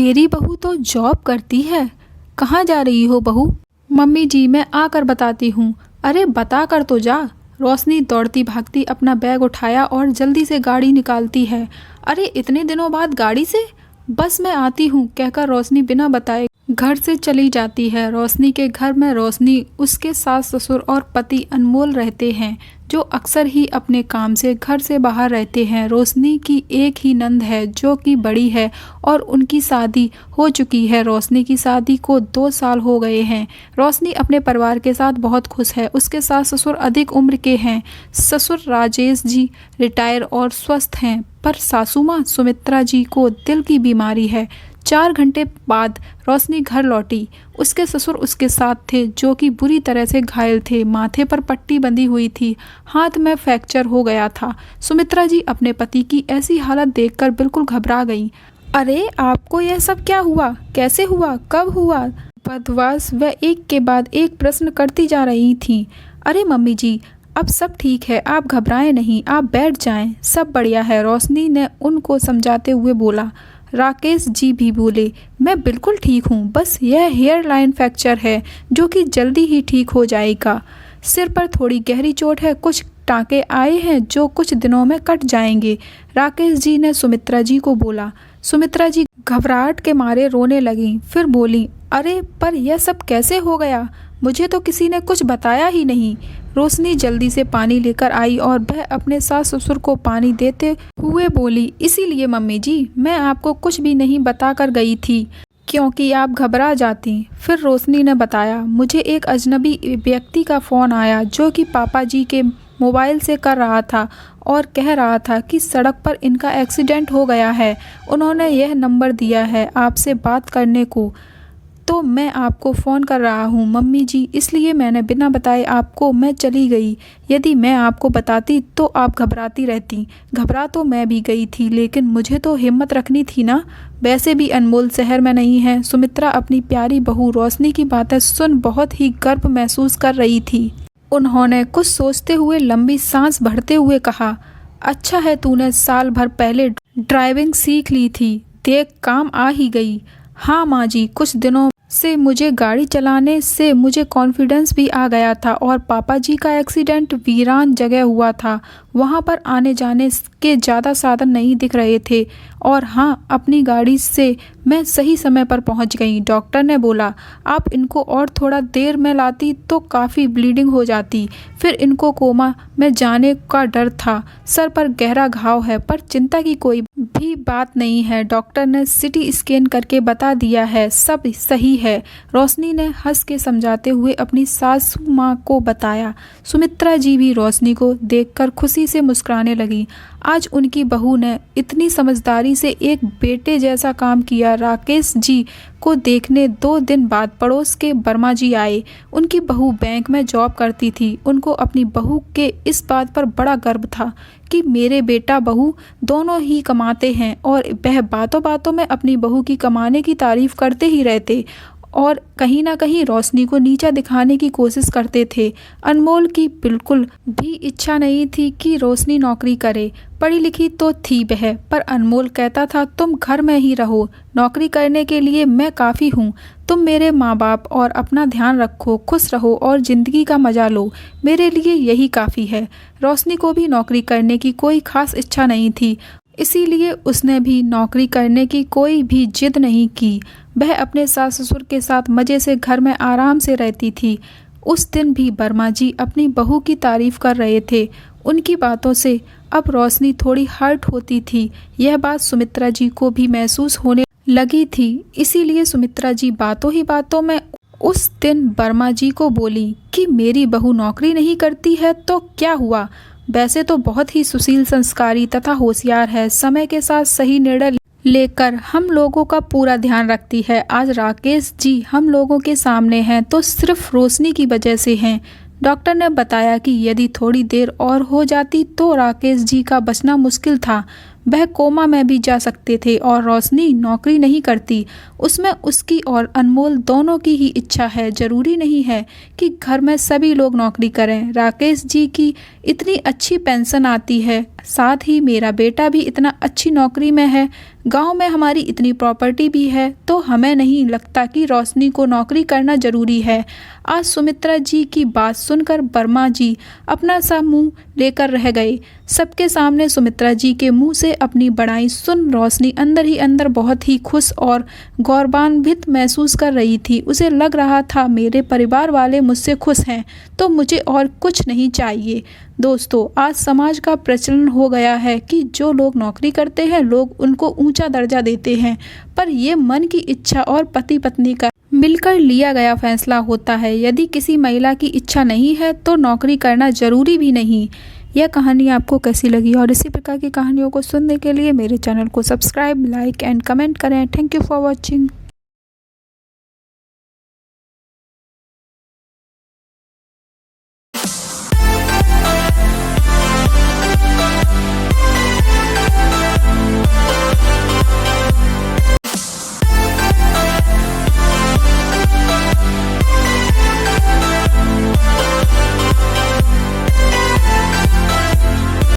तेरी बहू तो जॉब करती है। कहाँ जा रही हो बहू? मम्मी जी मैं आकर बताती हूँ। अरे बता कर तो जा। रोशनी दौड़ती भागती अपना बैग उठाया और जल्दी से गाड़ी निकालती है। अरे इतने दिनों बाद गाड़ी से? बस मैं आती हूँ कहकर रोशनी बिना बताए घर से चली जाती है। रोशनी के घर में रोशनी, उसके सास ससुर और पति अनमोल रहते हैं, जो अक्सर ही अपने काम से घर से बाहर रहते हैं। रोशनी की एक ही नंद है जो कि बड़ी है और उनकी शादी हो चुकी है। रोशनी की शादी को 2 साल हो गए हैं। रोशनी अपने परिवार के साथ बहुत खुश है। उसके सास ससुर अधिक उम्र के हैं। ससुर राजेश जी रिटायर और स्वस्थ हैं, पर सासू माँ सुमित्रा जी को दिल की बीमारी है। 4 घंटे बाद रोशनी घर लौटी। उसके ससुर उसके साथ थे, जो कि बुरी तरह से घायल थे। माथे पर पट्टी बंधी हुई थी, हाथ में फ्रैक्चर हो गया था। सुमित्रा जी अपने पति की ऐसी हालत देखकर बिल्कुल घबरा गईं। अरे आपको यह सब क्या हुआ? कैसे हुआ? कब हुआ? बदवास वह एक के बाद एक प्रश्न करती जा रही थीं। अरे मम्मी जी अब सब ठीक है, आप घबराएं नहीं, आप बैठ जाएं, सब बढ़िया है, रोशनी ने उनको समझाते हुए बोला। राकेश जी भी बोले, मैं बिल्कुल ठीक हूँ, बस यह हेयर लाइन फ्रैक्चर है जो कि जल्दी ही ठीक हो जाएगा। सिर पर थोड़ी गहरी चोट है, कुछ टाँके आए हैं जो कुछ दिनों में कट जाएंगे, राकेश जी ने सुमित्रा जी को बोला। सुमित्रा जी घबराहट के मारे रोने लगीं, फिर बोली, अरे पर यह सब कैसे हो गया? मुझे तो किसी ने कुछ बताया ही नहीं। रोशनी जल्दी से पानी लेकर आई और वह अपने सास ससुर को पानी देते हुए बोली, इसीलिए मम्मी जी मैं आपको कुछ भी नहीं बता कर गई थी क्योंकि आप घबरा जाती। फिर रोशनी ने बताया, मुझे एक अजनबी व्यक्ति का फ़ोन आया जो कि पापा जी के मोबाइल से कर रहा था और कह रहा था कि सड़क पर इनका एक्सीडेंट हो गया है। उन्होंने यह नंबर दिया है आपसे बात करने को, तो मैं आपको फ़ोन कर रहा हूँ मम्मी जी, इसलिए मैंने बिना बताए आपको मैं चली गई। यदि मैं आपको बताती तो आप घबराती रहती। घबरा तो मैं भी गई थी, लेकिन मुझे तो हिम्मत रखनी थी ना। वैसे भी अनमोल शहर में नहीं है। सुमित्रा अपनी प्यारी बहू रोशनी की बातें सुन बहुत ही गर्व महसूस कर रही थी। उन्होंने कुछ सोचते हुए लंबी सांस भरते हुए कहा, अच्छा है तूने साल भर पहले ड्राइविंग सीख ली थी, देख काम आ ही गई। हाँ माँ जी, कुछ दिनों से मुझे गाड़ी चलाने से मुझे कॉन्फिडेंस भी आ गया था और पापा जी का एक्सीडेंट वीरान जगह हुआ था, वहाँ पर आने जाने के ज़्यादा साधन नहीं दिख रहे थे। और हाँ, अपनी गाड़ी से मैं सही समय पर पहुँच गई। डॉक्टर ने बोला आप इनको और थोड़ा देर में लाती तो काफ़ी ब्लीडिंग हो जाती, फिर इनको कोमा में जाने का डर था। सर पर गहरा घाव है, पर चिंता की कोई भी बात नहीं है, डॉक्टर ने सिटी स्कैन करके बता दिया है, सब सही है। रोशनी ने हंस के समझाते हुए अपनी सासू माँ को बताया। सुमित्रा जी भी रोशनी को देखकर खुशी से मुस्कुराने लगी। आज उनकी बहू ने इतनी समझदारी से एक बेटे जैसा काम किया। राकेश जी को देखने 2 दिन बाद पड़ोस के वर्मा जी आए। उनकी बहू बैंक में जॉब करती थी। उनको अपनी बहू के इस बात पर बड़ा गर्व था कि मेरे बेटा बहू दोनों ही कमाते हैं, और वह बातों बातों में अपनी बहू की कमाने की तारीफ करते ही रहते और कहीं ना कहीं रोशनी को नीचा दिखाने की कोशिश करते थे। अनमोल की बिल्कुल भी इच्छा नहीं थी कि रोशनी नौकरी करे। पढ़ी लिखी तो थी वह, पर अनमोल कहता था तुम घर में ही रहो, नौकरी करने के लिए मैं काफ़ी हूँ। तुम मेरे माँ बाप और अपना ध्यान रखो, खुश रहो और ज़िंदगी का मज़ा लो, मेरे लिए यही काफ़ी है। रोशनी को भी नौकरी करने की कोई ख़ास इच्छा नहीं थी, इसीलिए उसने भी नौकरी करने की कोई भी जिद नहीं की। वह अपने सास ससुर के साथ मज़े से घर में आराम से रहती थी। उस दिन भी वर्मा जी अपनी बहू की तारीफ कर रहे थे। उनकी बातों से अब रोशनी थोड़ी हर्ट होती थी। यह बात सुमित्रा जी को भी महसूस होने लगी थी, इसीलिए सुमित्रा जी बातों ही बातों में उस दिन वर्मा जी को बोली कि मेरी बहू नौकरी नहीं करती है तो क्या हुआ, वैसे तो बहुत ही सुशील, संस्कारी तथा होशियार है, समय के साथ सही निर्णय लेकर हम लोगों का पूरा ध्यान रखती है। आज राकेश जी हम लोगों के सामने हैं तो सिर्फ रोशनी की वजह से हैं। डॉक्टर ने बताया कि यदि थोड़ी देर और हो जाती तो राकेश जी का बचना मुश्किल था, वह कोमा में भी जा सकते थे। और रोशनी नौकरी नहीं करती, उसमें उसकी और अनमोल दोनों की ही इच्छा है। ज़रूरी नहीं है कि घर में सभी लोग नौकरी करें। राकेश जी की इतनी अच्छी पेंशन आती है, साथ ही मेरा बेटा भी इतना अच्छी नौकरी में है, गांव में हमारी इतनी प्रॉपर्टी भी है, तो हमें नहीं लगता कि रोशनी को नौकरी करना ज़रूरी है। आज सुमित्रा जी की बात सुनकर वर्मा जी अपना सा मुंह लेकर रह गए। सबके सामने सुमित्रा जी के मुंह से अपनी बड़ाई सुन रोशनी अंदर ही अंदर बहुत ही खुश और गौरवान्वित महसूस कर रही थी। उसे लग रहा था मेरे परिवार वाले मुझसे खुश हैं तो मुझे और कुछ नहीं चाहिए। दोस्तों, आज समाज का प्रचलन हो गया है कि जो लोग नौकरी करते हैं लोग उनको ऊंचा दर्जा देते हैं, पर ये मन की इच्छा और पति पत्नी का मिलकर लिया गया फैसला होता है। यदि किसी महिला की इच्छा नहीं है तो नौकरी करना ज़रूरी भी नहीं। यह कहानी आपको कैसी लगी और इसी प्रकार की कहानियों को सुनने के लिए मेरे चैनल को सब्सक्राइब, लाइक एंड कमेंट करें। Thank you for watching.